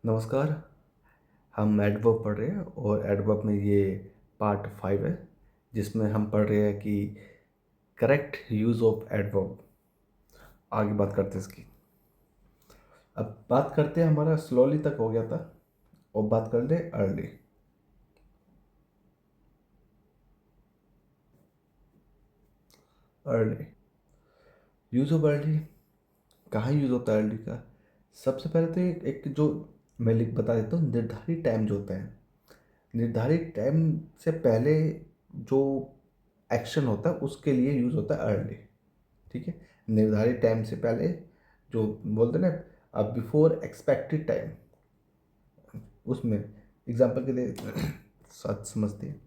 नमस्कार। हम एडवर्ब पढ़ रहे हैं और एडवर्ब में ये पार्ट 5 है, जिसमें हम पढ़ रहे हैं कि करेक्ट यूज़ ऑफ एडवर्ब। आगे बात करते हैं इसकी। अब बात करते हैं, हमारा स्लोली तक हो गया था और बात कर ले early. Early use of early कहाँ यूज़ होता है अर्ली का? सबसे पहले तो एक जो मैं लिख बता देता हूँ, निर्धारित टाइम जो होता है, निर्धारित टाइम से पहले जो एक्शन होता है उसके लिए यूज़ होता है अर्ली। ठीक है, निर्धारित टाइम से पहले जो बोलते हैं ना, अब बिफोर एक्सपेक्टेड टाइम, उसमें एग्जांपल के लिए साथ समझते हैं।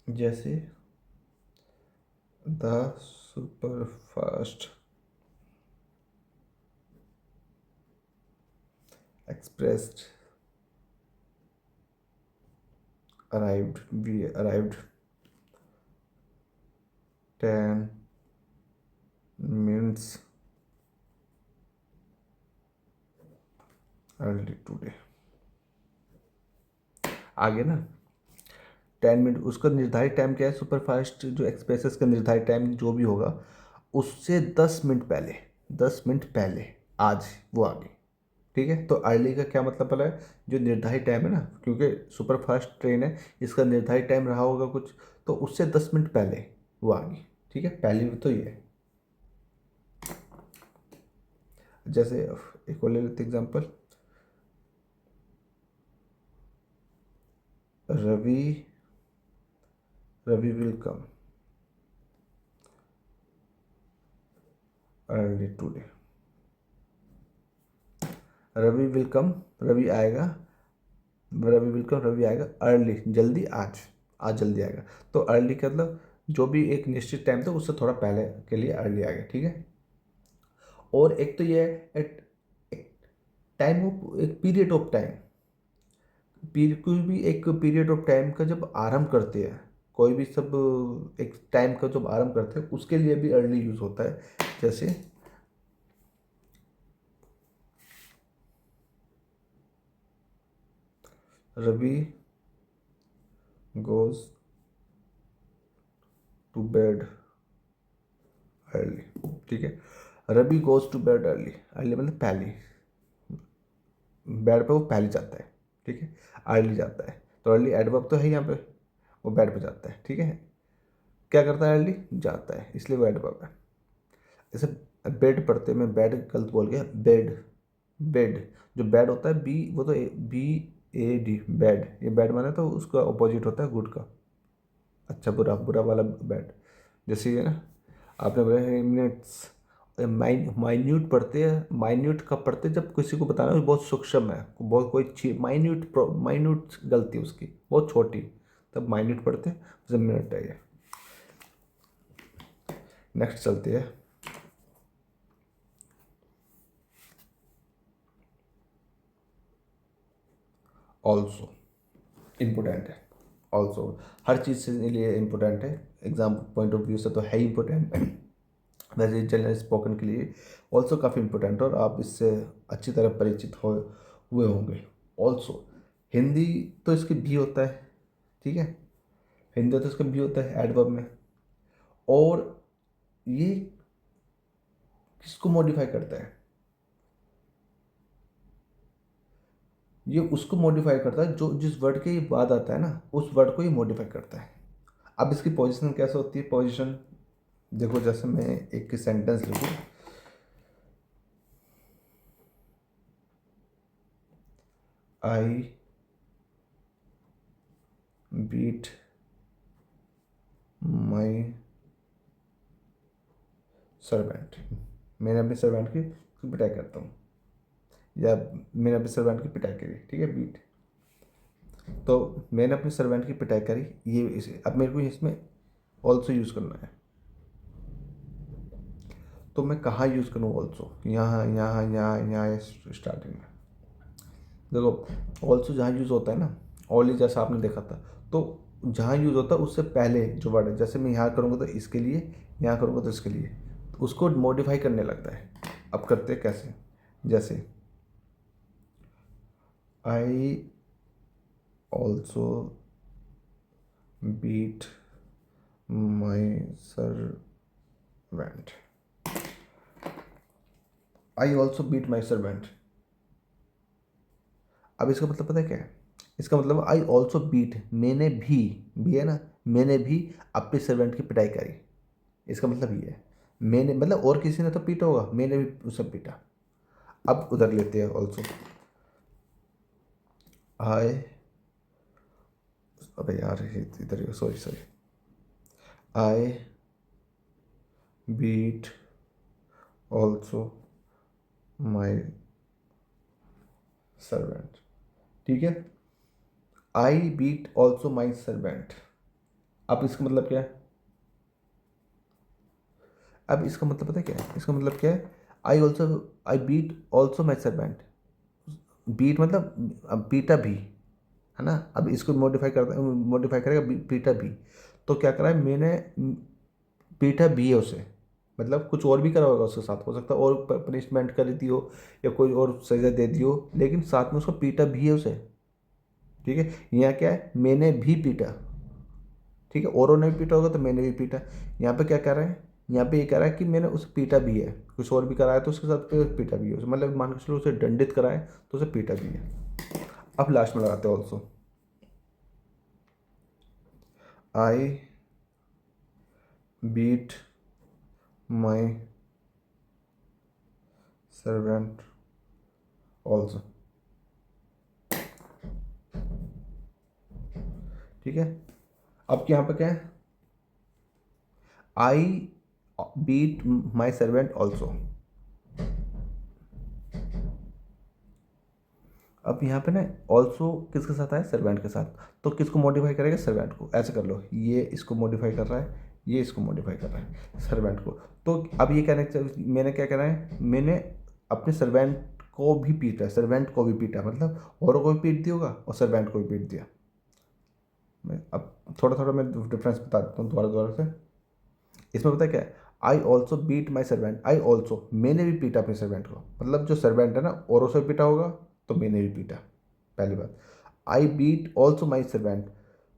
जैसे the super fast expressed arrived, we arrived 10 minutes early today. आगे ना 10 मिनट, उसका निर्धारित टाइम क्या है? सुपर फास्ट जो एक्सप्रेसेस का निर्धारित टाइम जो भी होगा उससे 10 मिनट पहले, 10 मिनट पहले आज वो आ गई। ठीक है, तो अर्ली का क्या मतलब पड़ा है? जो निर्धारित टाइम है ना, क्योंकि सुपर फास्ट ट्रेन है, इसका निर्धारित टाइम रहा होगा कुछ, तो उससे 10 मिनट पहले वो आ गई। ठीक है, पहली तो ये है। जैसे एक और ले लेते example, Ravi Ravi will come early today. Ravi will come, Ravi आएगा, रवि विल कम, रवि आएगा अर्ली, जल्दी, आज आज जल्दी आएगा। तो अर्ली का मतलब जो भी एक निश्चित टाइम था उससे थोड़ा पहले के लिए अर्ली आ गया। ठीक है, और एक तो ये है टाइम ऑफ, एक पीरियड ऑफ टाइम, कोई भी एक पीरियड ऑफ टाइम का जब आरंभ करते हैं, कोई भी सब एक टाइम का जब आरंभ करते हैं उसके लिए भी अर्ली यूज होता है। जैसे Ravi goes to bed early. ठीक है, Ravi goes to bed early, early मतलब पहली, बेड पे वो पहले जाता है। ठीक है, अर्ली जाता है, तो अर्ली एडवर्ब तो है यहाँ पे, वो बेड पे जाता है। ठीक है, क्या करता है? अर्ली जाता है, इसलिए वो एडवर्ब है। जैसे बेड पढ़ते, मैं बेड गलत बोल गया, बेड, बेड जो बेड होता है, बी वो तो BAD, बेड, ये बेड माने तो उसका अपोजिट होता है गुड का, अच्छा बुरा, बुरा वाला बेड। जैसे ये ना, आपने बोला मिनट्स, माइन्यूट पढ़ते हैं, माइन्यूट कब पढ़ते हैं? जब किसी को बताना है बहुत सूक्ष्म है, बहुत कोई चीज माइन्यूट, माइन्यूट गलती उसकी बहुत छोटी, तब माइन्यूट पढ़ते हैं, जब मिनट है ये। नेक्स्ट चलती है, ऑल्सो, इम्पोर्टेंट है। ऑल्सो हर चीज़ के लिए इम्पोर्टेंट है, एग्जाम पॉइंट ऑफ व्यू से तो है ही इम्पोर्टेंट वैसे जनरल स्पोकन के लिए ऑल्सो काफ़ी इम्पोर्टेंट है और आप इससे अच्छी तरह परिचित हो हुए होंगे। ऑल्सो हिंदी तो इसके भी होता है। ठीक है, हिंदी तो इसका भी होता है एडवर्ब में, और ये किसको मॉडिफाई करता है? ये उसको मॉडिफाई करता है जो जिस वर्ड के ये बाद आता है ना, उस वर्ड को ये मॉडिफाई करता है। अब इसकी पोजीशन कैसे होती है? पोजीशन देखो, जैसे मैं एक सेंटेंस लिखूँ, आई बीट माई सर्वेंट, मैंने अपने सर्वेंट की पिटाई करता हूँ, या मैंने अपने सर्वेंट की पिटाई करी। ठीक है, बीट, तो मैंने अपने सर्वेंट की पिटाई करी, ये इसे अब मेरे को इसमें ऑल्सो यूज़ करना है, तो मैं कहाँ यूज़ करूँ ऑल्सो? यहाँ यहाँ यहाँ यहाँ स्टार्टिंग में। देखो ऑल्सो जहाँ यूज़ होता है ना, ओनली जैसा आपने देखा था, तो जहाँ यूज़ होता है उससे पहले जो वर्ड है, जैसे मैं यहाँ करूँगा तो इसके लिए, यहाँ करूँगा तो इसके लिए, तो उसको मॉडिफाई करने लगता है। अब करते हैं कैसे? जैसे I also beat my servant. I also beat my servant. अब इसका मतलब पता है क्या है? इसका मतलब आई ऑल्सो बीट, मैंने भी है ना, मैंने भी अपने सर्वेंट की पिटाई करी। इसका मतलब ये है, मैंने मतलब और किसी ने तो पीटा होगा, मैंने भी उसे पीटा। अब उधर लेते हैं ऑल्सो। आई, अबे यार इधर, sorry sorry, I beat also my servant. ठीक है, I beat also my servant. अब इसका मतलब क्या है? अब इसका मतलब पता है क्या है? इसका मतलब क्या है? I also, I beat also my servant. Beat मतलब अब पीटा भी, है ना। अब इसको मॉडिफाई करेगा पीटा भी। तो क्या करा है मैंने, पीटा भी है उसे, मतलब कुछ और भी करा होगा उसके साथ, हो सकता है और पनिशमेंट कर दी हो या कोई और सजा दे दी हो, लेकिन साथ में उसको पीटा भी है उसे। ठीक है, यहाँ क्या है, मैंने भी पीटा। ठीक है, औरों ने भी पीटा होगा तो मैंने भी पीटा। यहाँ पे क्या कह रहा है? यहाँ पे ये कह रहा है कि मैंने उसे पीटा भी है, कुछ और भी कराया तो उसके साथ पीटा भी है उसे, मतलब मान के चलो उसे दंडित कराए तो उसे पीटा भी है। अब लास्ट में लगाते हैं also. I beat my servant also. ठीक है, अब यहाँ पे क्या है? I beat my servant also. अब यहाँ पे ना ऑल्सो किसके साथ है? सर्वेंट के साथ। तो किसको मॉडिफाई करेगा? सर्वेंट को। ऐसे कर लो, ये इसको मॉडिफाई कर रहा है, ये इसको मॉडिफाई कर रहा है, सर्वेंट को। तो अब ये मैंने क्या करना है, मैंने अपने सर्वेंट को भी पीटा, सर्वेंट को भी पीटा, मतलब औरों को भी पीट दिया होगा और सर्वेंट को भी पीट दिया। मैं अब थोड़ा थोड़ा मैं डिफरेंस बता देता हूँ दोबारा दोबारा से। इसमें पता है क्या है? I also beat my servant, I also, मैंने भी पीटा अपने सर्वेंट को, मतलब जो सर्वेंट है ना औरों से पीटा होगा तो मैंने भी पीटा, पहली बात। आई बीट ऑल्सो माई सर्वेंट,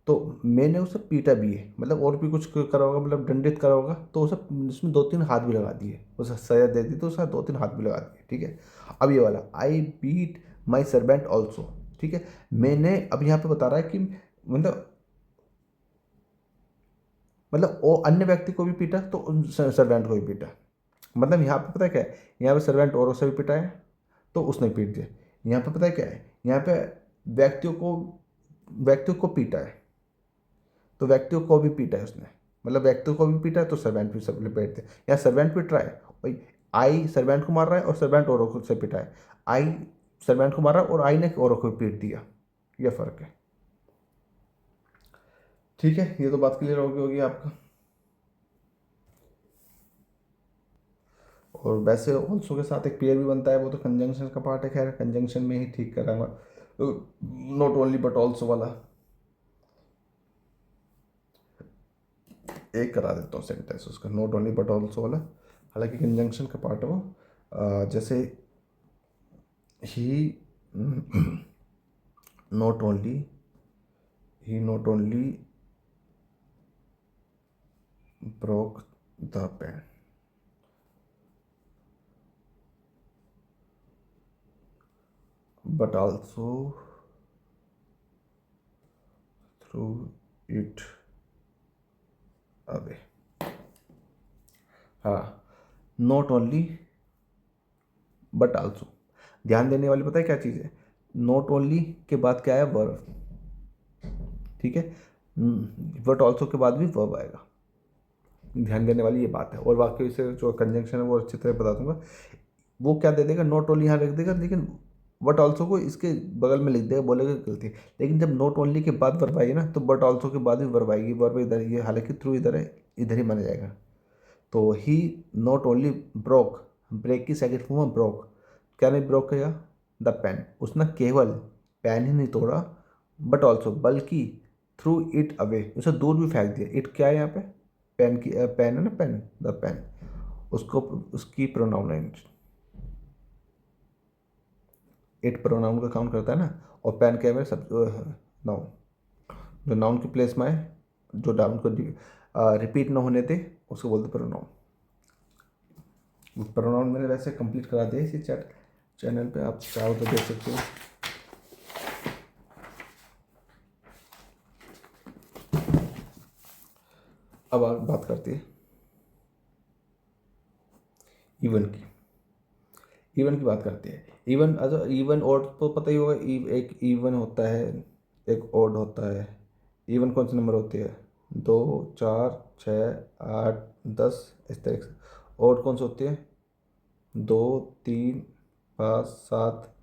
तो मैंने उसे पीटा भी है, मतलब और भी कुछ करा होगा, मतलब दंडित करा होगा तो उसे, उसमें 2-3 हाथ भी लगा दिए, उसे सजा दे दी तो उसका 2-3 हाथ भी लगा दिए। ठीक है, अब ये वाला आई बीट माई सर्वेंट ऑल्सो। ठीक है, मैंने अब यहाँ पे बता रहा है कि मतलब वो अन्य व्यक्ति को भी पीटा तो उन सर्वेंट को भी पीटा। मतलब यहाँ पे पता है क्या है? यहाँ पे सर्वेंट औरों से भी पिटा है तो उसने पीट दिया। यहाँ पे पता है क्या है? यहाँ पे व्यक्तियों को व्यक्तियों को पीटा है तो व्यक्तियों को भी पीटा है उसने, मतलब व्यक्तियों को भी पीटा है तो सर्वेंट भी सब पीट दिया। यहाँ सर्वेंट पीट रहा है, भाई आई सर्वेंट को मार रहा है और सर्वेंट औरों को से पिटा है। आई सर्वेंट को मार रहा है और आई ने औरों को पीट दिया, यह फर्क है। ठीक है, ये तो बात क्लियर होगी आपका। और वैसे ऑल्सो के साथ एक पेयर भी बनता है, वो तो कंजंक्शन का पार्ट है, खैर कंजंक्शन में ही ठीक कराऊंगा, नॉट ओनली बट ऑल्सो वाला एक करा देता हूँ सेंटेंस उसका, नॉट ओनली बट ऑल्सो वाला, हालांकि कंजंक्शन का पार्ट है वो। जैसे ही नॉट ओनली, ही not only broke the pen, but also threw it away। हाँ, नॉट ओनली बट आल्सो, ध्यान देने वाली पता है क्या चीज़ है? नॉट ओनली के बाद क्या है? वर्ब। ठीक है, बट ऑल्सो के बाद भी वर्ब आएगा, ध्यान देने वाली ये बात है। और बाकी इसे जो कंजंक्शन है वो अच्छी तरह बता दूंगा। वो क्या दे देगा? नॉट ओनली यहाँ रख देगा, लेकिन बट ऑल्सो को इसके बगल में लिख देगा, बोलेगा गलती है। लेकिन जब नॉट ओनली के बाद वर्ब आएगी ना तो बट ऑल्सो के बाद भी वर्ब आएगी, वर्ब इधर ही है, हालांकि थ्रू इधर है, इधर ही माना जाएगा। तो ही नॉट ओनली ब्रोक, ब्रेक की सेकंड फॉर्म है ब्रोक, क्या नहीं ब्रोक किया? द पेन, उसने केवल पेन ही नहीं तोड़ा, बट ऑल्सो बल्कि थ्रू इट अवे, उसे दूर भी फेंक दिया। इट क्या है यहाँ पे? पेन की पेन है ना, पेन, द पेन, उसको उसकी प्रोनाउन है। 8 प्रोनाउन का काउंट करता है ना, और पेन क्या है सब नाउन, जो नाउन की प्लेस में है, जो नाउन को रिपीट ना होने दे उसको बोलते प्रोनाउन। प्रोनाउन मैंने वैसे कंप्लीट करा दिया इसी चैनल पे, आप चाहो तो देख सकते हो। अब आप बात करते हैं इवन की। इवन की बात करते हैं। इवन अच्छा, इवन ऑड तो पता ही होगा, एक इवन होता है, एक ऑड होता है। इवन कौन से नंबर होते हैं? 2, 4, 6, 8, 10, इस तरह से। ऑड कौन से होते हैं? 2, 3, 5, 7,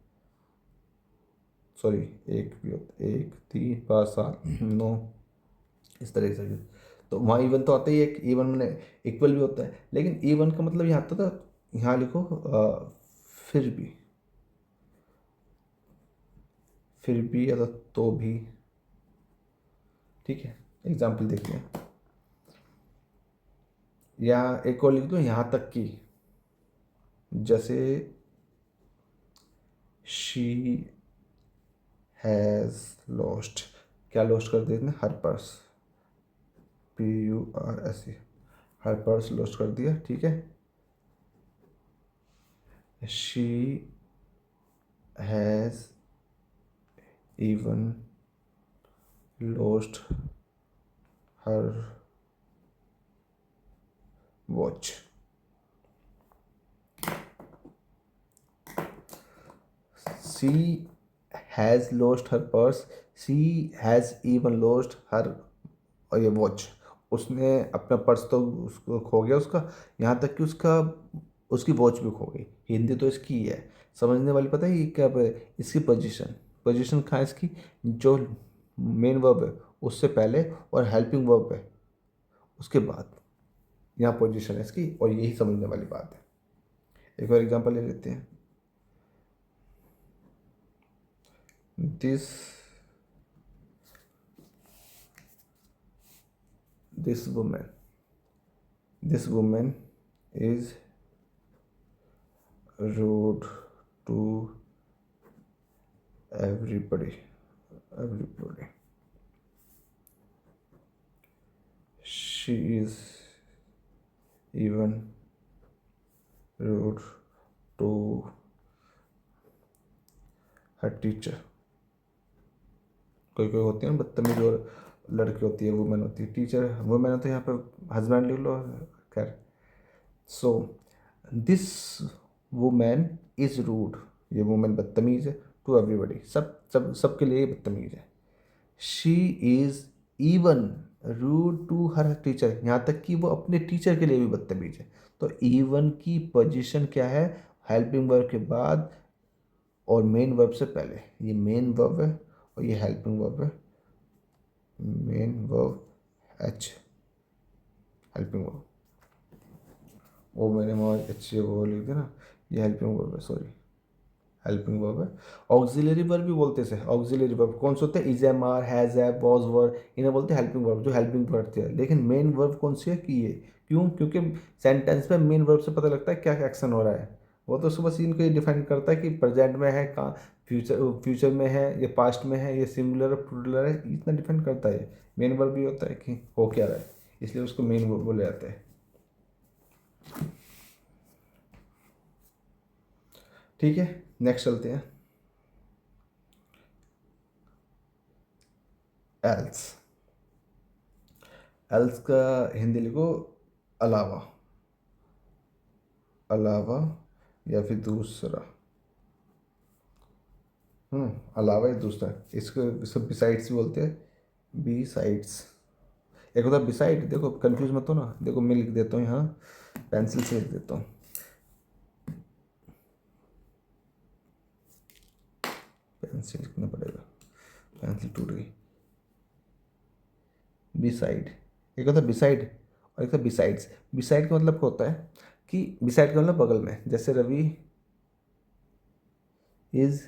सॉरी, एक भी होता है, 1, 3, 5, 7, 9, इस तरह से। तो वहाँ इवन तो आता ही है, इवन में इक्वल भी होता है, लेकिन इवन का मतलब यहाँ आता था, यहाँ लिखो फिर भी, फिर भी या तो भी, ठीक है। एग्जाम्पल देखते हैं, यहाँ एक और लिख दो, यहाँ तक कि, जैसे शी हैज़ लॉस्ट, क्या लॉस्ट कर दिया इसने? Her purse, PURSE, her purse lost कर दिया, ठीक है। She has even lost her watch. She has lost her purse, she has even lost her, और ये वॉच, उसने अपना पर्स तो उसको खो गया उसका, यहाँ तक कि उसकी वॉच भी खो गई। हिंदी तो इसकी ही है, समझने वाली। पता है ये क्या है? इसकी पोजीशन, पोजीशन कहाँ है इसकी? जो मेन वर्ब है उससे पहले, और हेल्पिंग वर्ब है उसके बाद, यहाँ पोजीशन है इसकी, और यही समझने वाली बात है। एक और एग्जांपल ले लेते हैं। This this women, this women is rude to everybody, she is even rude to her teacher। कोई कोई होती है ना बदतमीज, और लड़की होती है, वुमेन होती है, टीचर वुमेन होती है, यहाँ पे हस्बैंड लिख लो, खैर। So this women is rude, ये वुमेन बदतमीज है, टू एवरीबडी, सबके लिए बदतमीज है। She is even rude to her teacher, यहाँ तक कि वो अपने टीचर के लिए भी बदतमीज है। तो इवन की पोजीशन क्या है? हेल्पिंग वर्ब के बाद और मेन वर्ब से पहले। ये मेन वर्ब है और ये हेल्पिंग वर्ब है। Main verb H, helping verb, वो मैंने वहाँ अच्छी वो लिख दिया ना, ये हेल्पिंग वर्ब है, सॉरी, हेल्पिंग वर्ब है। ऑक्सिलरी वर्ब भी बोलते हैं। ऑक्सिलरी वर्ब कौन से होते हैं? Is, am, are, has, have, was, were, इन्हें बोलते हैं हेल्पिंग वर्ब, जो हेल्पिंग करते हैं। लेकिन मेन वर्ब कौन सी है? कि ये। क्यों? क्योंकि सेंटेंस में मेन वर्ब से पता लगता है क्या एक्शन हो रहा है। वो तो सुबह सीन को ये डिफाइन करता है कि प्रेजेंट में है, कहाँ फ्यूचर में है, या पास्ट में है, या सिंगुलर है, प्लूरल है, इतना डिफाइन करता है। मेन वर्ब भी होता है कि हो क्या रहा है, इसलिए उसको मेन वर्ब बोले जाते हैं। ठीक है, नेक्स्ट चलते हैं। एल्स, एल्स का हिंदी लिखो अलावा, अलावा, या फिर दूसरा। अलावा या दूसरा, इसको बिसाइड्स भी बोलते हैं। बी साइड्स, एक होता है बिसाइड, देखो कंफ्यूज मत हो ना, देखो मैं लिख देता हूँ यहाँ, पेंसिल से लिख देता हूँ, पेंसिल लिखना पड़ेगा, पेंसिल टूट गई। बिसाइड, एक होता है बिसाइड और एक होता है बिसाइड्स। बिसाइड का मतलब क्या होता है? कि बिसाइड का मतलब बगल में, जैसे Ravi is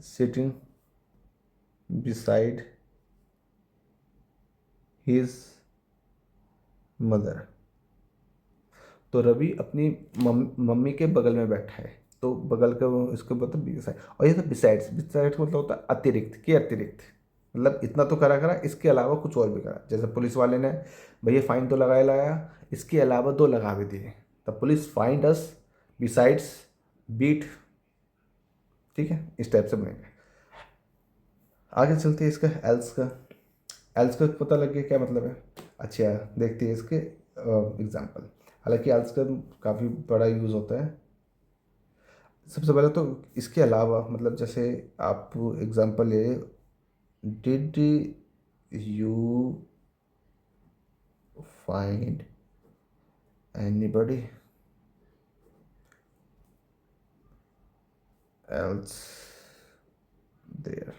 sitting beside his mother, तो रवि अपनी मम्मी के बगल में बैठा है। तो बगल का इसको बोलते हैं बिसाइड। और ये तो बिसाइड्स, बिसाइड्स मतलब होता है अतिरिक्त, के अतिरिक्त, मतलब इतना तो करा करा, इसके अलावा कुछ और भी करा। जैसे पुलिस वाले ने भैया फाइन तो लगाया लगाया, इसके अलावा 2 लगा भी दिए, the police find us besides beat. ठीक है, इस टाइप से बनेगा। आगे चलते हैं इसका एल्स का। एल्स का पता लग गया क्या मतलब है। अच्छा, देखते हैं इसके एग्जाम्पल। हालांकि एल्स का काफ़ी बड़ा यूज़ होता है। सबसे पहले तो इसके अलावा, मतलब जैसे आप एग्जांपल ले, did you find anybody else there.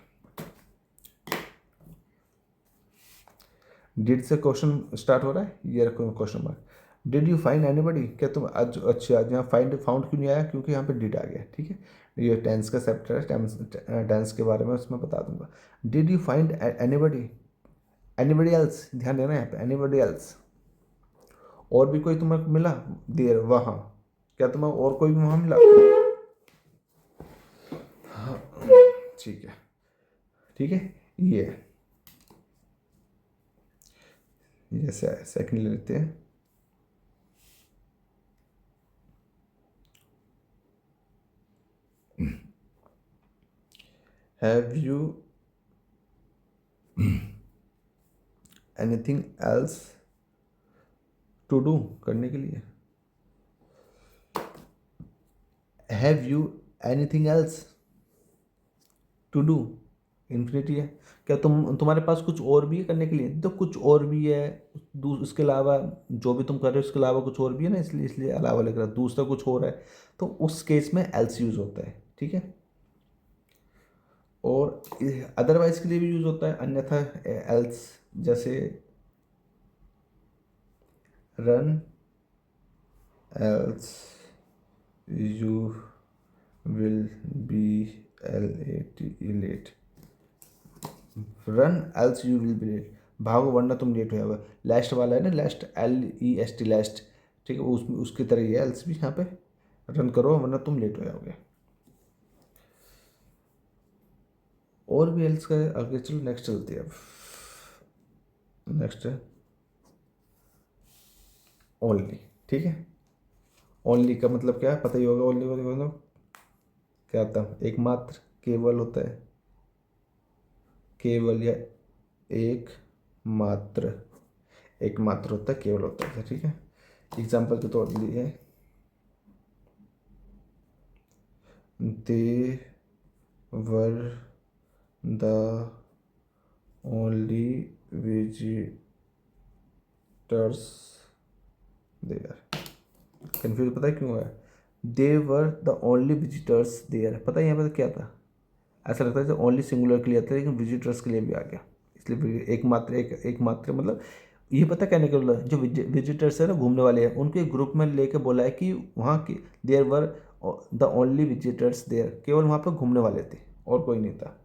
Did से क्वेश्चन स्टार्ट हो रहा है, ये रखो question mark. Did you find anybody, क्या तुम आज, अच्छा आज यहाँ फाइंड फाउंड क्यों नहीं आया, क्योंकि यहाँ पे डिड आ गया। ठीक है, ये टेंस का चैप्टर है, टेंस के बारे में उसमें बता दूंगा। Did you find anybody, anybody else, ध्यान देना यहाँ पे, एनीबडी एल्स। और भी कोई तुम्हें मिला देर वहाँ, क्या तुम्हें और कोई भी वहाँ मिला। हाँ, ठीक है, ठीक है, ये जैसे सेकंड ले लेते हैं। Have you anything else to do, करने के लिए। Have you anything else to do, infinity है। क्या तुम्हारे पास कुछ और भी है करने के लिए, तो कुछ और भी है, इसके अलावा जो भी तुम कर रहे हो उसके अलावा कुछ और भी है ना, इसलिए इसलिए अलावा लग रहा है, दूसरा कुछ और है, तो उस केस में एल्स यूज होता है। ठीक है, और अदरवाइज के लिए भी यूज होता है, अन्यथा एल्स, जैसे run else you will be late, run else you will be late, भागो वरना तुम लेट हो जाओगे। लास्ट वाला है ना, लास्ट LEST लास्ट, ठीक है, उसकी तरह ही है एल्स भी यहाँ पे, रन करो वरना तुम लेट हो जाओगे। और भी एल्स का आगे, चलो नेक्स्ट चलती है। अब नेक्स्ट है ओनली। ठीक है, ओनली का मतलब क्या है, पता ही होगा। ओनली का मतलब क्या होता है, एकमात्र, केवल होता है, केवल या एक मात्र, एकमात्र होता है, केवल होता है। ठीक है, एग्जाम्पल के तौर लिए they were the only visitors there. Confuse पता है क्यों है, they were the only visitors there, पता है यहाँ पर क्या था, ऐसा लगता है ओनली सिंगुलर के लिए आता है, लेकिन विजिटर्स के लिए भी आ गया, इसलिए एकमात्र, एकमात्र मतलब ये पता कहने के लिए, जो विजिटर्स है ना, घूमने वाले हैं, उनके ग्रुप में लेके बोला है कि वहाँ की there were the only visitors there, केवल वहाँ पर घूमने वाले थे और कोई नहीं था।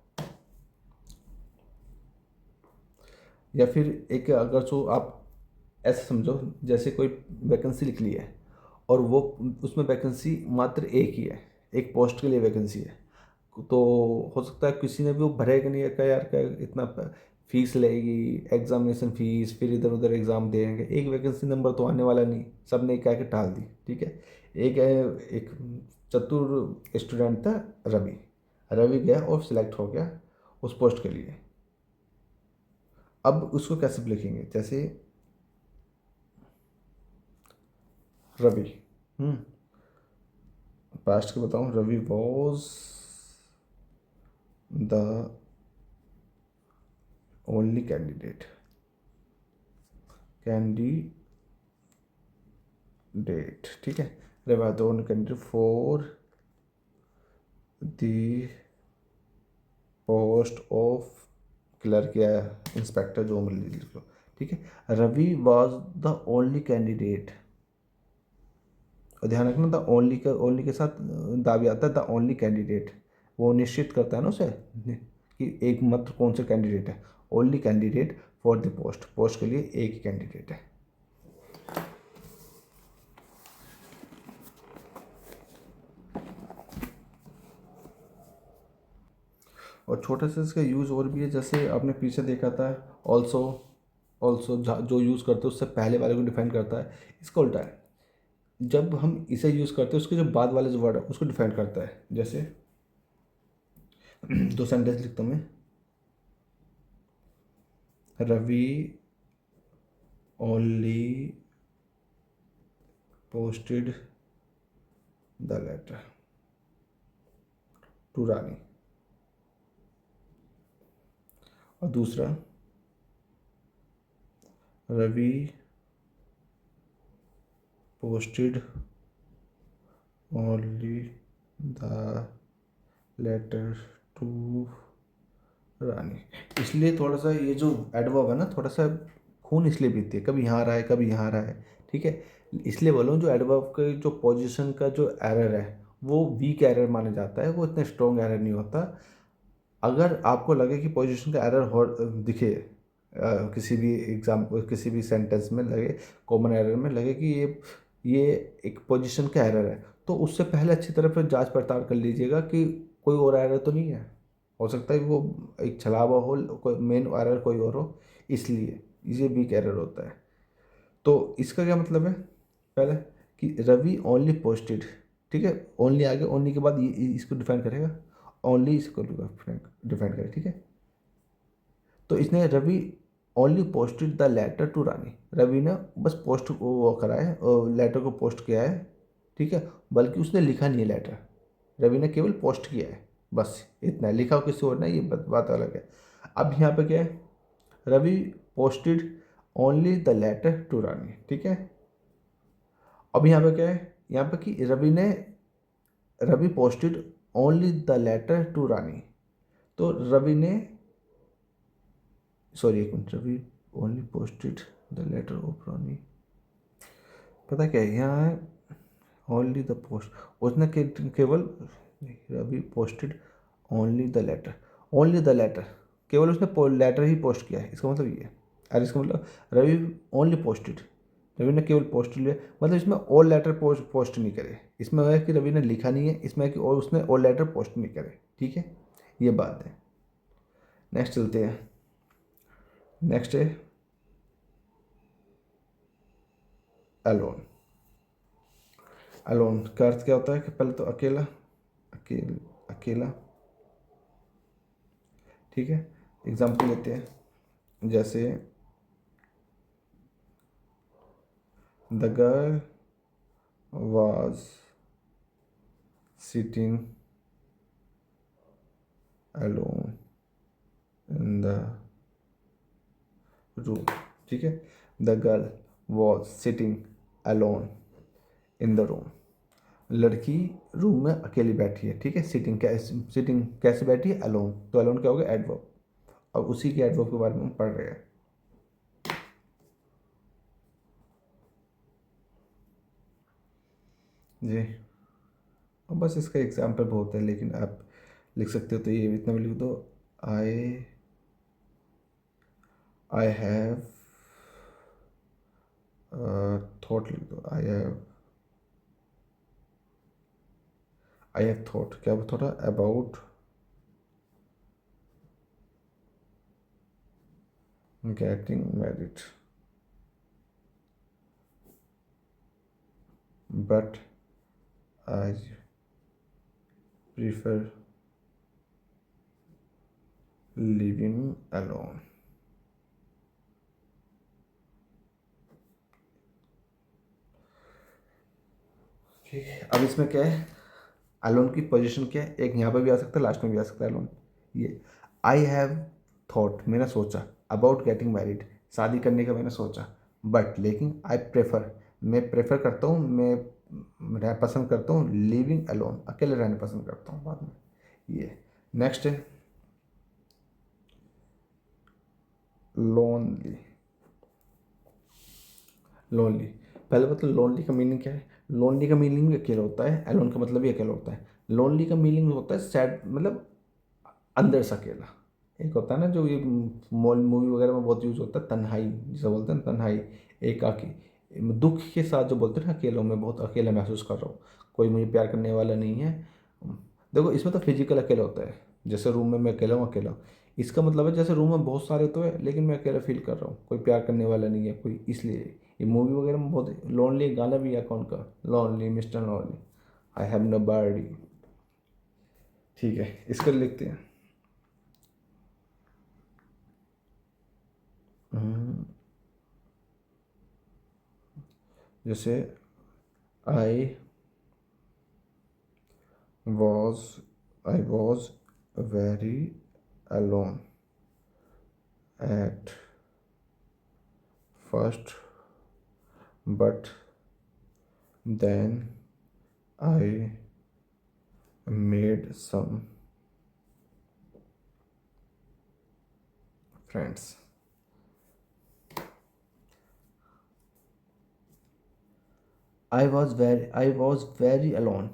या फिर एक, अगर सो आप ऐसे समझो, जैसे कोई वैकेंसी लिख ली है और वो उसमें वैकेंसी मात्र एक ही है, एक पोस्ट के लिए वैकेंसी है, तो हो सकता है किसी ने भी वो भरेगा नहीं, क्या यार क्या इतना फीस लगेगी, एग्जामिनेशन फीस, फिर इधर उधर एग्ज़ाम देंगे, एक वैकेंसी नंबर तो आने वाला नहीं, सब ने क्या के टाल दी। ठीक है, एक चतुर स्टूडेंट था, रवि, रवि गया और सिलेक्ट हो गया उस पोस्ट के लिए। अब उसको कैसे लिखेंगे, जैसे रवि, पास्ट के बताऊं, Ravi was the only candidate ठीक है, Ravi the only candidate for the post of clerk या इंस्पेक्टर, जो मर्जी लिख लो। ठीक है, Ravi was the only candidate, और ध्यान रखना द ओनली के साथ दा भी आता है, द ओनली कैंडिडेट, वो निश्चित करता है ना उसे कि एक मात्र कौन सा कैंडिडेट है, only candidate for the post, post के लिए एक ही कैंडिडेट है। और छोटे से इसका यूज़ और भी है, जैसे आपने पीछे देखा था ऑल्सो। ऑल्सो जो यूज़ करते हैं उससे पहले वाले को डिफाइन करता है, इसका उल्टा है। जब हम इसे यूज़ करते हैं उसके जो बाद वाले जो वर्ड है उसको डिफाइन करता है। जैसे दो सेंटेंस लिखता हूँ मैं, Ravi only posted the letter to Rani. और दूसरा, Ravi posted only the letter to Rani. इसलिए थोड़ा सा ये जो एडवर्ब है ना, थोड़ा सा खून इसलिए पीती है, कभी यहाँ आ रहा है कभी यहाँ आ रहा है, ठीक है। इसलिए बोलूँ जो एडवर्ब के जो पोजीशन का जो एरर है वो वीक एरर माना जाता है, वो इतना स्ट्रॉन्ग एरर नहीं होता। अगर आपको लगे कि पोजीशन का एरर हो दिखे किसी भी एग्जाम्पल किसी भी सेंटेंस में लगे, कॉमन एरर में लगे कि ये एक पोजीशन का एरर है, तो उससे पहले अच्छी तरह फिर जांच पड़ताल कर लीजिएगा कि कोई और एरर तो नहीं है। हो सकता है वो एक छलावा हो, कोई मेन एरर कोई और हो, इसलिए ये वीक एरर होता है। तो इसका क्या मतलब है, पहले कि रवि ओनली पोस्टेड, ठीक है, ओनली आगे, ओनली के बाद ये इसको डिफाइन करेगा, ओनली इसको डिफाइन करेगा, ठीक है। तो इसने Ravi only posted the letter to Rani, Ravi ने बस पोस्ट वो करा है, लेटर को पोस्ट किया है, ठीक है, बल्कि उसने लिखा नहीं है लेटर, रवि ने केवल पोस्ट किया है, बस इतना है, लिखा हो किसी और ने, ये बात अलग है। अब यहाँ पे क्या है, Ravi posted only the letter to Rani, ठीक है। अब यहाँ पे क्या है, यहाँ पे कि Ravi posted only the letter to Rani, तो रवि ने, सॉरी एक minute, Ravi only posted the letter of Rani, पता क्या है यहाँ है, ओनली द पोस्ट, उसने केवल, Ravi posted only the letter, only the letter, केवल उसने लेटर ही पोस्ट किया है, इसका मतलब ये है। अरे इसका मतलब रवि ओनली पोस्टेड, रवि ने केवल पोस्ट लिया, मतलब इसमें ऑल लेटर पोस्ट नहीं करे, इसमें है कि रवि ने लिखा नहीं है, इसमें है कि और उसने ऑल लेटर पोस्ट नहीं करे, ठीक है, ये बात है। नेक्स्ट चलते हैं, नेक्स्ट है अलोन। अलोन का अर्थ क्या होता है कि पहले तो अकेला, अकेला, ठीक है। एग्जाम्पल लेते हैं, जैसे the girl was sitting alone in the room, ठीक है। The girl was sitting alone in the room, लड़की रूम में अकेली बैठी है, ठीक है। सिटिंग कैसे बैठी है, अलोन, तो अलोन क्या होगा, एडवर्ब। अब उसी के एडवर्ब के बारे में हम पढ़ रहे हैं। जी, अब बस इसका एग्जाम्पल बहुत है, लेकिन आप लिख सकते हो, तो ये इतना भी लिख दो, आई हैव थॉट लिख दो, आई हैव थॉट, क्या थोड़ा about getting married, but I prefer living alone. ठीक है, अब इसमें क्या है, अलोन की पोजीशन क्या है, एक यहाँ पर भी आ सकता है, लास्ट में भी आ सकता है अलोन। ये आई हैव थॉट, मैंने सोचा, अबाउट गेटिंग मैरिड, शादी करने का मैंने सोचा, बट लेकिन आई प्रेफर, मैं प्रेफर करता हूँ, मैं रह पसंद करता हूँ, लिविंग अलोन, अकेले रहना पसंद करता हूँ बाद में। ये नेक्स्ट है लोनली। लोनली, पहले मतलब लोनली का मीनिंग क्या है, लोनली का मीनिंग भी अकेला होता है, एलोन का मतलब भी अकेला होता है। लोनली का मीनिंग होता है सैड, मतलब अंदर से अकेला। एक होता है ना जो ये मूवी वगैरह में बहुत यूज होता है, तन्हाई जिसे बोलते हैं, तन्हाई, एकाकी, दुख के साथ जो बोलते हैं ना, अकेला, मैं बहुत अकेला महसूस कर रहा हूँ, कोई मुझे प्यार करने वाला नहीं है। देखो इसमें तो फिजिकल अकेला होता है, जैसे रूम में मैं अकेला हूँ, अकेला हूँ, इसका मतलब है जैसे रूम में बहुत सारे तो है लेकिन मैं अकेला फील कर रहा हूँ, कोई प्यार करने वाला नहीं है कोई, इसलिए ये मूवी वगैरह में बहुत लोनली गाना भी है कौन का, lonely mister lonely, I have no body. ठीक है, इसका लिखते हैं। हम्म, जैसे I was I was very alone at first but then I made some friends. I was very alone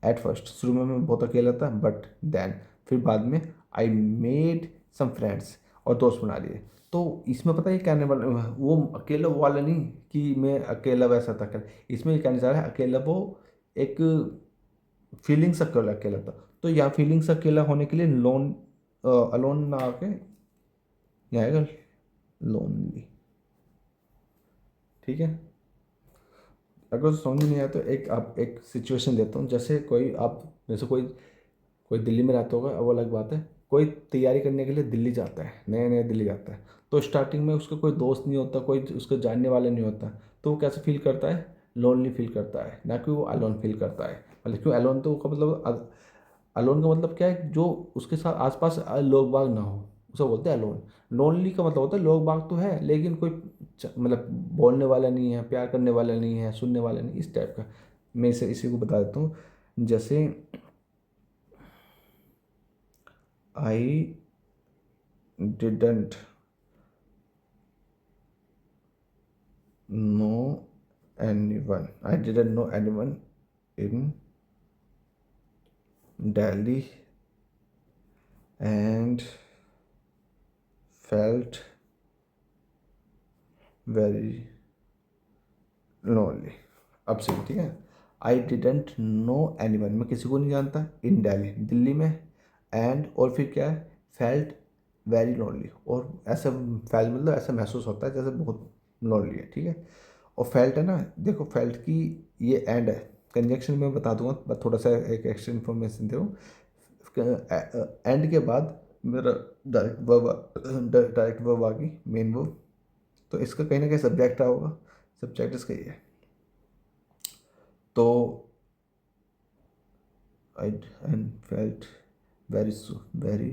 at first, शुरू में मैं बहुत अकेला था, बट देन फिर बाद में आई मेड सम फ्रेंड्स, और दोस्त बना लिए। तो इसमें पता है ये कहने वाला वो अकेला वो वाला नहीं कि मैं अकेला वैसा था कर, इसमें ये कहना चाह रहा है अकेला वो एक फीलिंग्स अकेला अकेला था। तो यहाँ फीलिंग्स अकेला होने के लिए लोन अलोन ना आके यहाँ आएगा लोनली। ठीक है, अगर समझ नहीं आया तो एक आप एक सिचुएशन देता हूँ, जैसे कोई आप जैसे कोई कोई दिल्ली में रहता होगा, वो अलग बात है, कोई तैयारी करने के लिए दिल्ली जाता है, नया नया दिल्ली जाता है, तो स्टार्टिंग में उसका कोई दोस्त नहीं होता, कोई उसको जानने वाला नहीं होता, तो वो कैसे फील करता है, लोनली फील करता है, ना कि वो अलोन फील करता है। मतलब क्यों अलोन, तो का मतलब अलोन का मतलब क्या है, जो उसके साथ आसपास लोग बाग ना हो उसे बोलते हैं अलोन। लोनली का मतलब होता है लोग बाग तो है लेकिन कोई मतलब बोलने वाला नहीं है, प्यार करने वाला नहीं है, सुनने वाला नहीं, इस टाइप का। मैं इसे इसी को बता देता हूँ, जैसे I didn't know anyone, I didn't know anyone in Delhi and felt very lonely. अब सही, ठीक है। आई डिडेंट नो एनीवन, मैं किसी को नहीं जानता, इन दिल्ली, दिल्ली में, एंड और फिर क्या है, फेल्ट वेरी लोनली, और ऐसा फेल्ट मतलब ऐसा महसूस होता है जैसे बहुत लोनली है। ठीक है, और फेल्ट है ना, देखो फेल्ट की ये एंड है, कंजक्शन में बता दूंगा, बस थोड़ा सा एक एक्स्ट्रा इन्फॉर्मेशन दे दूँ। एंड के बाद मेरा डायरेक्ट वर्ब आ गई, मेन वर्ब, तो इसका कहीं ना कहीं सब्जेक्ट रहा होगा, सब्जेक्ट इसका ये है। तो I and felt very very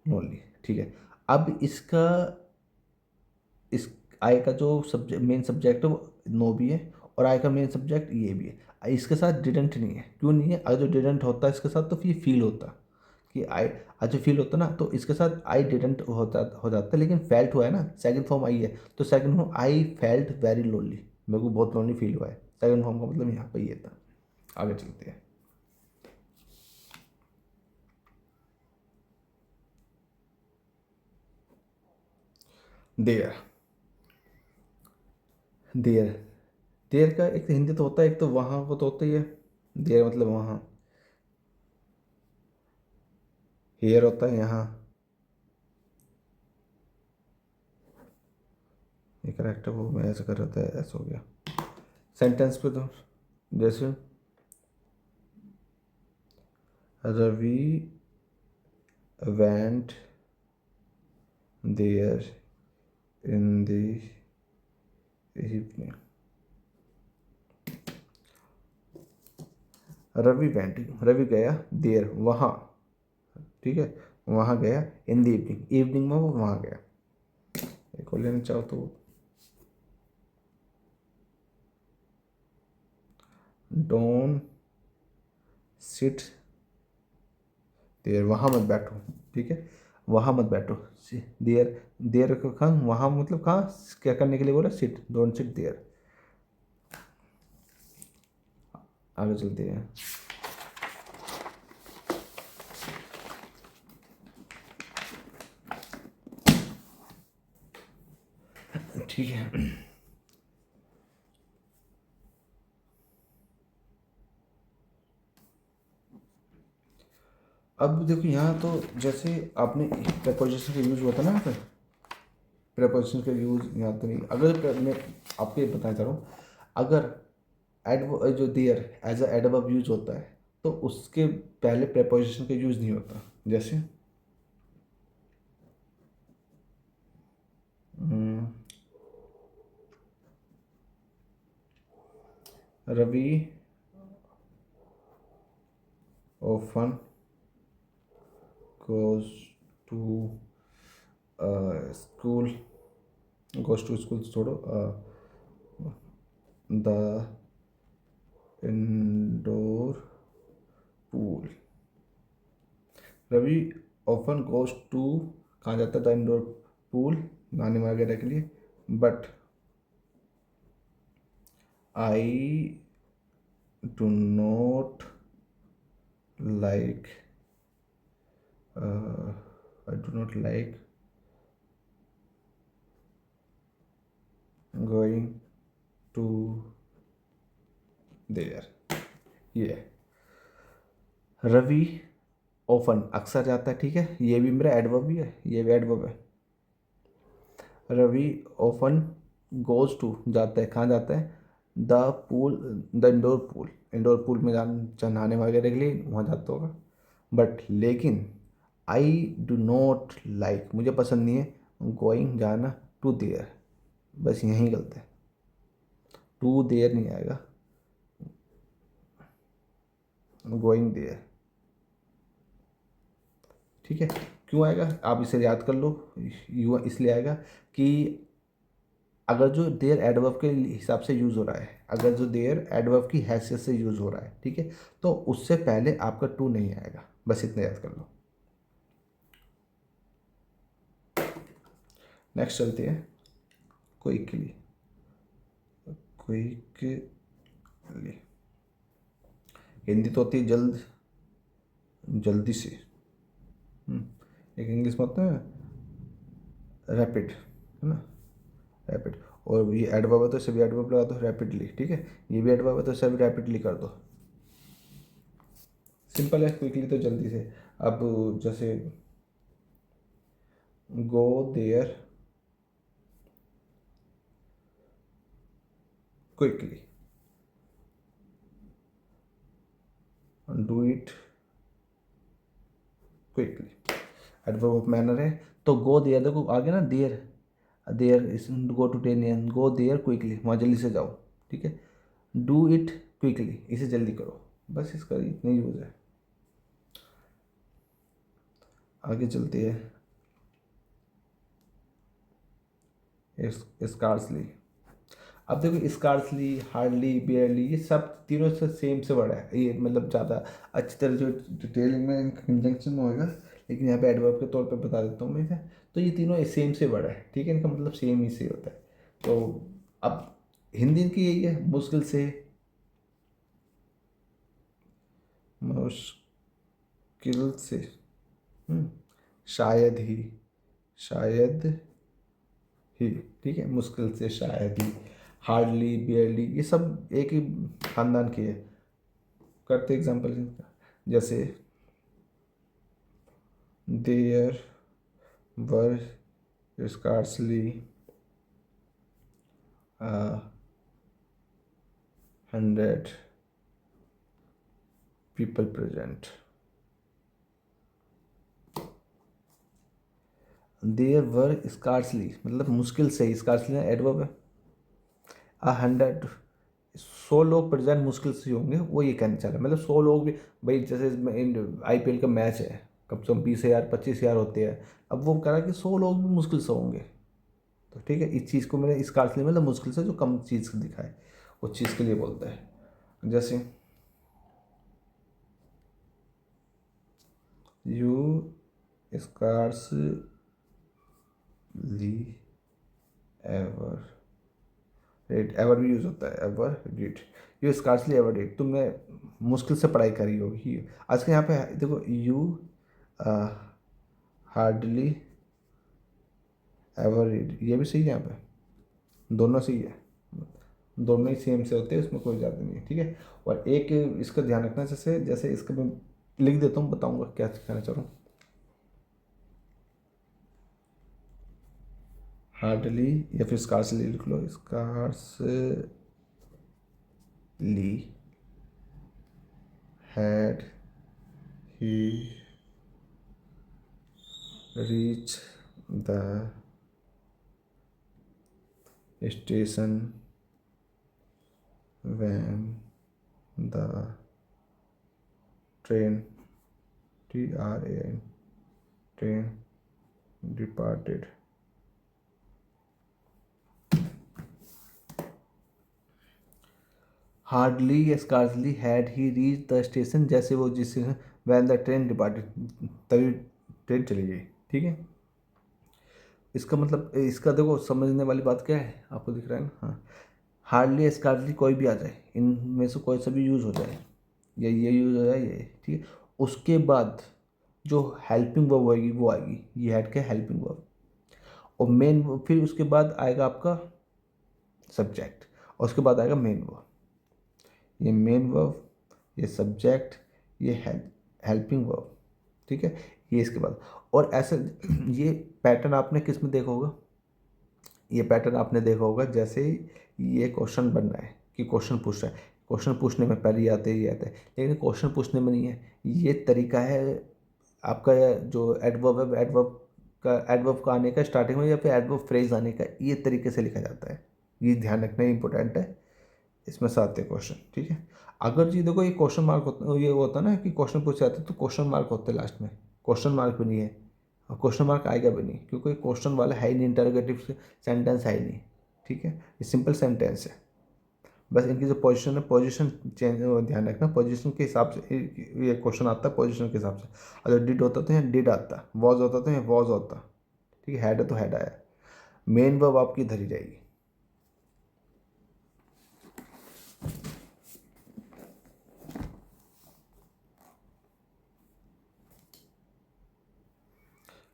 lonely. ठीक है, अब इसका इस आई का जो सब्जेक्ट मेन सब्जेक्ट है वो नो भी है, और आई का मेन सब्जेक्ट ये भी है, इसके साथ डिडेंट नहीं है। क्यों नहीं है, अगर जो डिडेंट होता है इसके साथ तो फिर फील होता कि आई, आज जो फील होता ना तो इसके साथ आई डिडेंट हो जाता है, लेकिन फेल्ट हुआ है ना, सेकंड फॉर्म आई है, तो second form I felt very lonely, मेरे को बहुत लोनली फील हुआ है, सेकंड फॉर्म का मतलब यहाँ पर ये था। आगे चलते हैं। देयर, देयर, देयर का एक तो हिंदी तो होता है, एक तो वहाँ को तो होता ही है, देयर मतलब वहाँ, हेयर होता है यहाँ, ये करेक्ट है, वो मैं ऐसा कर रहा था, ऐसा हो गया सेंटेंस पे तो, जैसे Ravi went there in the evening, Ravi went, Ravi गया, देयर वहाँ, ठीक है, वहाँ गया, इन द इवनिंग, इवनिंग में वो वहाँ गया। एक और लेना चाहो तो डोंट सिट देयर, वहाँ मत बैठो, ठीक है, वहाँ मत बैठो, देयर, देयर कहाँ, वहाँ मतलब कहाँ, क्या करने के लिए बोला, सिट, डोंट सिट देयर। आगे चलते हैं। ठीक है, अब देखो यहाँ तो जैसे आपने प्रपोजिशन का यूज़ होता है ना यहाँ पे, प्रपोजिशन का यूज़ यहाँ तो नहीं, अगर मैं आपको ये बताना चाह रहा हूँ, अगर जो there as a adverb use होता है तो उसके पहले प्रपोजिशन का यूज़ नहीं होता। जैसे Ravi often goes to school, goes to school छोड़ो, the indoor pool। Ravi often goes to, कहाँ जाता है, द इंडोर पूल, नहाने वगैरह के लिए, but I do not like, I do not like going to there. ये है। रवि ऑफन अक्सर जाता है, ठीक है, ये भी मेरा एडवर्ब ही है, ये भी एडवर्ब है। रवि ऑफन गोज टू जाता है, कहाँ जाता है, the pool, the indoor pool, indoor pool में नहाने वगैरह के लिए वहाँ जाता होगा, बट लेकिन आई डू नॉट लाइक, मुझे पसंद नहीं है गोइंग जाना टू देयर, बस यहीं गलत है, टू देयर नहीं आएगा, गोइंग देयर, ठीक है। क्यों आएगा, आप इसे याद कर लो, यू इसलिए आएगा कि अगर जो देयर एडवर्ब के हिसाब से यूज़ हो रहा है, अगर जो देयर एडवर्ब की हैसियत से यूज़ हो रहा है, ठीक है, तो उससे पहले आपका टू नहीं आएगा, बस इतना याद कर लो। नेक्स्ट चलते हैं क्विकली, क्विकली हिंदी तो होती है जल्द, जल्दी से, एक इंग्लिश में होता है रैपिड, है ना, रैपिड, और ये एडवर्ब है तो इसे भी एडवर्ब लगा दो रैपिडली, ठीक है, ये भी एडवर्ब है तो इसे भी रैपिडली कर दो, सिंपल है, क्विकली तो जल्दी से। अब जैसे go there quickly, do it quickly, adverb of manner है, तो गो देयर, देखो आगे ना there, there is go to ten, go there quickly, वहाँ जल्दी से जाओ, ठीक है, डू इट क्विकली, इसे जल्दी करो, बस इसका इतना यूज़ है। आगे चलती है स्कार्सली। अब देखो स्कार्सली, हार्डली, बियरली, ये सब तीनों से सेम से बड़ा है, ये मतलब ज़्यादा अच्छी तरह जो डिटेलिंग में कंजंक्शन में होगा, लेकिन यहाँ पे एडवर्ब के तौर पे बता देता हूँ मैं इसे, तो ये तीनों सेम से बड़ा है, ठीक है, इनका मतलब सेम ही से होता है। तो अब हिंदी की यही है, मुश्किल से, मुश्किल से, शायद ही, शायद ही, ठीक है, मुश्किल से, शायद ही, हार्डली, बियरली, ये सब एक ही खानदान की है। करते एग्जाम्पल इनका, जैसे there were scarcely 100 people present, there were scarcely मतलब मुश्किल से, स्कार्सली एडवर्ब है, 100, 100 लोग प्रेजेंट मुश्किल से होंगे, वो ये कहना चाह रहे हैं, मतलब 100 लोग भी, भाई जैसे IPL का मैच है, कम से कम 20,000 25,000 होते हैं, अब वो कह रहा है कि 100 लोग भी मुश्किल से होंगे, तो ठीक है, इस चीज़ को मैंने इस कारसली मतलब मुश्किल से जो कम चीज़ दिखाए उस चीज़ के लिए बोलता है। जैसे you scarcely ever read, ever भी यूज़ होता है, ever read, you scarcely ever read, तुमने मुश्किल से पढ़ाई करी होगी, आज के यहाँ पे देखो यू हार्डली एवर रीड, ये भी सही है, यहाँ पे दोनों सही है, दोनों ही सेम से होते हैं, उसमें कोई ज़्यादा नहीं है, ठीक है। और एक इसका ध्यान रखना, जैसे जैसे इसका मैं लिख देता हूँ, बताऊँगा क्या कहना चाह रहा हूँ। हार्डली या फिर स्कार्सली लिख लो, scarcely had he reach the station when the train TRAN train departed. Hardly या scarcely had he reach the station, जैसे वो जिस वैन द ट्रेन डिपार्टेड, तभी ट्रेन चली गई। ठीक है, इसका मतलब, इसका देखो समझने वाली बात क्या है, आपको दिख रहा है ना। हाँ, हार्डली या स्कार्सली कोई भी आ जाए, इनमें से कोई सा भी यूज़ हो जाए, या ये यूज़ हो जाए ये, ठीक है। उसके बाद जो हेल्पिंग वर्ब होगी वो आएगी, ये हेड के हेल्पिंग वर्ब, और मेन, फिर उसके बाद आएगा आपका सब्जेक्ट, और उसके बाद आएगा मेन वर्ब। ये मेन वर्ब, ये सब्जेक्ट, ये हेल्पिंग वर्ब, ठीक है, ये इसके बाद। और ऐसा ये पैटर्न आपने किस में देखा होगा, ये पैटर्न आपने देखा होगा जैसे ही ये क्वेश्चन बन रहा है कि क्वेश्चन पूछ रहा है, क्वेश्चन पूछने में पहले ये आते ही ये आता है, लेकिन क्वेश्चन पूछने में नहीं है। ये तरीका है आपका, जो एडवर्ब है, एडवर्ब का आने का स्टार्टिंग में, या फिर एडवर्ब फ्रेज आने का, ये तरीके से लिखा जाता है। ये ध्यान रखना इंपॉर्टेंट है, इसमें से आते हैं क्वेश्चन, ठीक है। अगर जी देखो ये क्वेश्चन मार्क होता, ये होता ना कि क्वेश्चन पूछे जाते तो क्वेश्चन मार्क होते लास्ट में, क्वेश्चन मार्क भी नहीं है, और क्वेश्चन मार्क आएगा भी नहीं, क्योंकि क्वेश्चन वाला है ही नहीं, इंटरोगेटिव सेंटेंस है ही नहीं, ठीक है। ये सिंपल सेंटेंस है, बस इनकी जो पोजीशन है, पोजीशन चेंज, ध्यान रखना, पोजीशन के हिसाब से ये क्वेश्चन आता है, पोजीशन के हिसाब से। अगर डिड होता तो यहाँ डिड आता, वॉज होता तो यहाँ वॉज होता, ठीक है। हैड है तो हैड आया, मेन वर्ब आपकी धरी जाएगी।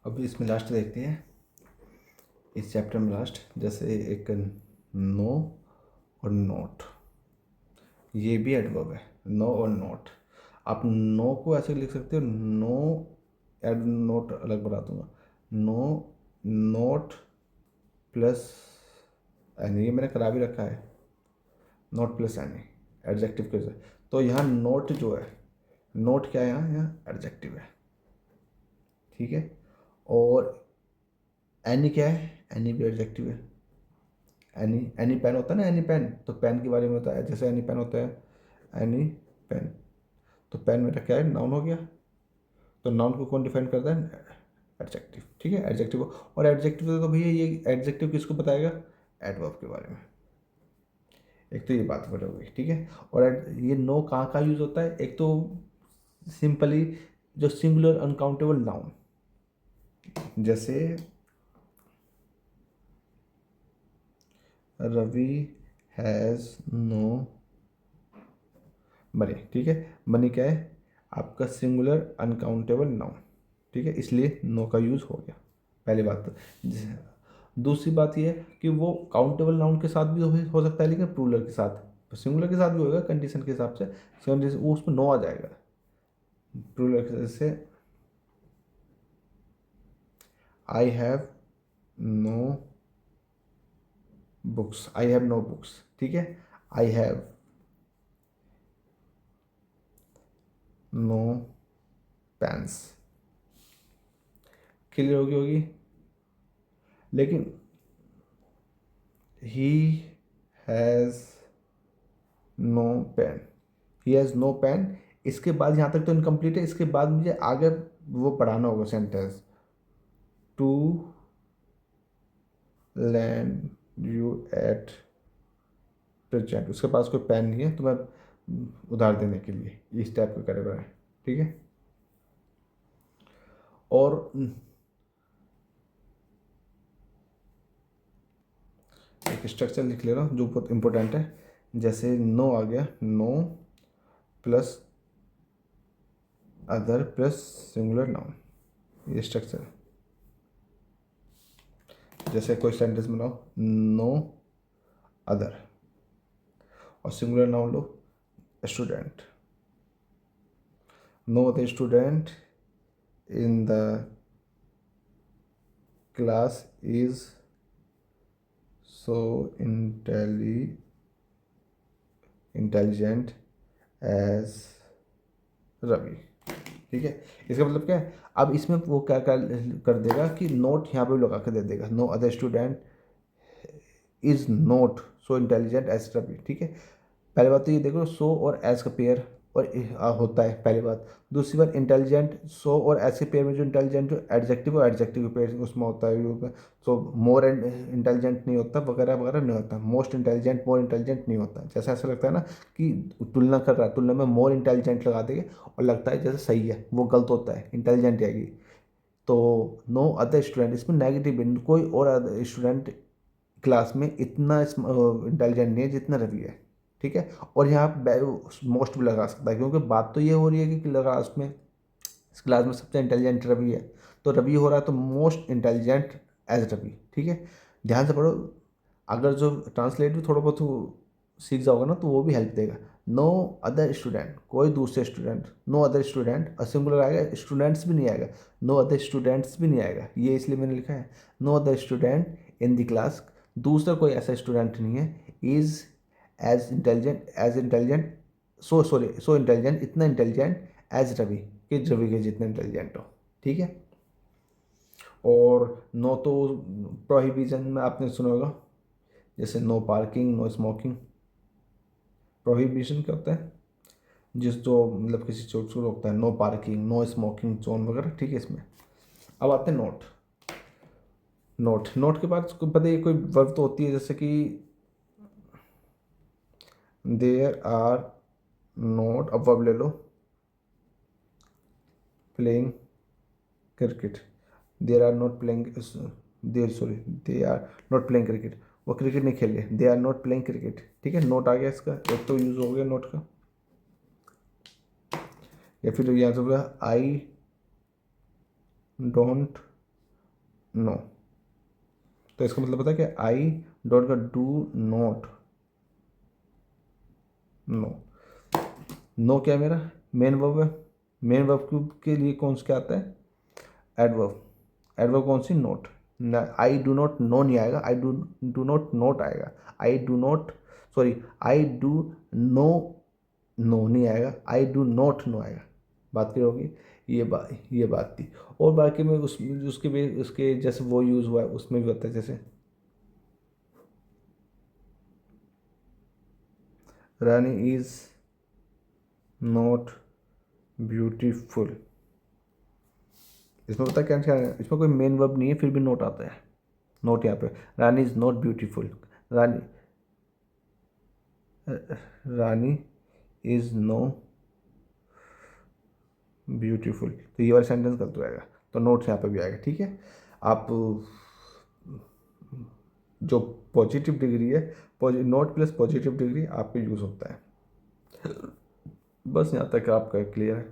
अभी इसमें लास्ट देखते हैं, इस चैप्टर में लास्ट, जैसे एक नो और नोट, ये भी एडवर्ब है, नो और नोट। आप नो को ऐसे लिख सकते हो, नो एड नोट अलग बना दूंगा, नो नोट प्लस एनी, ये मैंने करा भी रखा है, नोट प्लस एनी एडजेक्टिव के साथ। तो यहाँ नोट जो है, नोट क्या है, यहाँ एडजेक्टिव है, ठीक है। और एनी क्या है, एनी भी एडजेक्टिव है। एनी, एनी पेन होता है ना, एनी पेन, तो पेन के बारे में होता है, जैसे एनी पेन होता है, एनी पेन, तो पेन मेरा क्या है, नाउन हो गया। तो नाउन को कौन डिफाइन करता है, एडजेक्टिव, ठीक है, एडजेक्टिव। और एडजेक्टिव तो भैया ये एडजेक्टिव किसको बताएगा, एडवर्ब के बारे में। एक तो ये बात हो गई, ठीक है। और ये नो कहाँ का यूज़ होता है, एक तो सिंपली जो सिंगुलर अनकाउंटेबल नाउन, जैसे रवि हैज़ नो मनी, ठीक है। मनी क्या है, आपका सिंगुलर अनकाउंटेबल नाउन, ठीक है, इसलिए नो का यूज़ हो गया, पहली बात तो। दूसरी बात ये है कि वो काउंटेबल नाउन के साथ भी हो सकता है, लेकिन प्लूरल के साथ, सिंगुलर के साथ भी होगा कंडीशन के हिसाब से, वो उसमें नो आ जाएगा प्लूरल से। I have no books, I have no books, ठीक है। I have no pens, clear होगी। लेकिन he has no pen, he has no pen, इसके बाद यहाँ तक तो इनकम्प्लीट है, इसके बाद मुझे आगे वो पढ़ाना होगा sentence, to land you at present, उसके पास कोई पेन नहीं है, तो मैं उधार देने के लिए इस टाइप का करेगा, ठीक है। और एक स्ट्रक्चर लिख ले रहा हूँ जो बहुत इंपॉर्टेंट है, जैसे नो आ गया, no plus other plus singular noun, ये स्ट्रक्चर। जैसे कोई सेंटेंस बनाओ, नो अदर, और सिंगुलर नाउन लो, student, no other student in the class is so intelligent as Ravi. ठीक है, इसका मतलब क्या है, अब इसमें वो क्या कर देगा कि नोट यहाँ पे लगा के दे देगा, no other student is not so intelligent as Ravi. ठीक है, पहली बात तो ये देखो, सो और एज का पेयर और होता है पहली बात। दूसरी बात, इंटेलिजेंट सो और एज के पेयर में जो इंटेलिजेंट जो एडजेक्टिव और एडजेक्टिव के पेयर उसमें होता है, सो मोर एंड इंटेलिजेंट नहीं होता, वगैरह वगैरह नहीं होता, मोस्ट इंटेलिजेंट मोर इंटेलिजेंट नहीं होता। जैसा ऐसा लगता है ना कि तुलना कर रहा है, तुलना में मोर इंटेलिजेंट लगा देंगे और लगता है जैसे सही है, वो गलत होता है, इंटेलिजेंट आएगी। तो नो अदर स्टूडेंट, इसमें नेगेटिव है, कोई और स्टूडेंट क्लास में इतना इंटेलिजेंट नहीं है जितना रवि है। ठीक है, और यहाँ मोस्ट भी लगा सकता है, क्योंकि बात तो ये हो रही है कि क्लास में, इस क्लास में सबसे इंटेलिजेंट रवि है, तो रवि हो रहा है तो मोस्ट इंटेलिजेंट एज रवि। ठीक है, ध्यान से पढ़ो, अगर जो ट्रांसलेट भी थोड़ा बहुत सीख जाओगे ना तो वो भी हेल्प देगा। नो अदर स्टूडेंट, कोई दूसरे स्टूडेंट, नो अदर स्टूडेंट और सिंगुलर आएगा, स्टूडेंट्स भी नहीं आएगा, नो अदर स्टूडेंट्स भी नहीं आएगा, ये इसलिए मैंने लिखा है no other student in the class, दूसरा कोई ऐसा स्टूडेंट नहीं है, is as intelligent so intelligent, इतना इंटेलिजेंट एज रवि, कि रवि के जितने इंटेलिजेंट हो। ठीक है, और नो तो प्रोहिबिशन में आपने सुना होगा, जैसे no parking, no smoking. Prohibition क्या होता है, जिस जो मतलब किसी चीज़ को रोकता है, no parking, no smoking zone वगैरह। ठीक है, इसमें अब आते हैं नोट। नोट के बाद उसको पता है कोई वर्ब तो होती है, जैसे कि देयर आर नोट, अब वर्ब ले लो, playing cricket, there are not playing, there sorry they are not playing cricket, वो क्रिकेट नहीं खेल रहे, they are not playing cricket. ठीक है, नोट आ गया, इसका एक तो यूज़ हो गया नोट का। या फिर यहाँ से बोला आई डोंट नो, तो इसका मतलब पता है कि आई डोंट का डू नॉट नो। नो क्या है मेरा मेन वर्ब है, मेन वर्ब के लिए कौन सा क्या आता है, एडवर्ब। एडवर्ब कौन सी, not. I do not know नहीं आएगा, आई डू नॉट नोट आएगा, I do not sorry I do no know नहीं आएगा, आई डू नॉट नो आएगा। बात क्लियर होगी, ये बात थी। और बाकी में उसके भी उसके जैसे वो यूज़ हुआ है उसमें भी होता है, जैसे रानी इज़ नॉट ब्यूटीफुल। इसमें पता है क्या है, इसमें कोई मेन वर्ब नहीं है, फिर भी नोट आता है। नोट यहाँ पे, Rani is not beautiful, Rani Rani is no beautiful, तो ये वाला सेंटेंस गलत हो जाएगा, तो नोट यहाँ पे भी आएगा। ठीक है, आप जो पॉजिटिव डिग्री है, नोट प्लस पॉजिटिव डिग्री आपके यूज़ होता है। बस यहाँ तक आपका क्लियर है,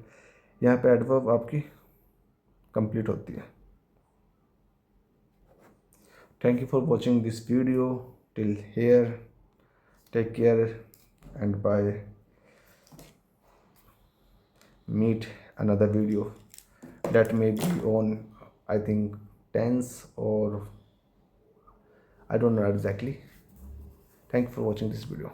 यहाँ पे एडवर्ब आपकी कंप्लीट होती है। Thank you for watching this video till here, take care and bye, meet another video that may be on, I think, tense or I don't know exactly. Thank you for watching this video.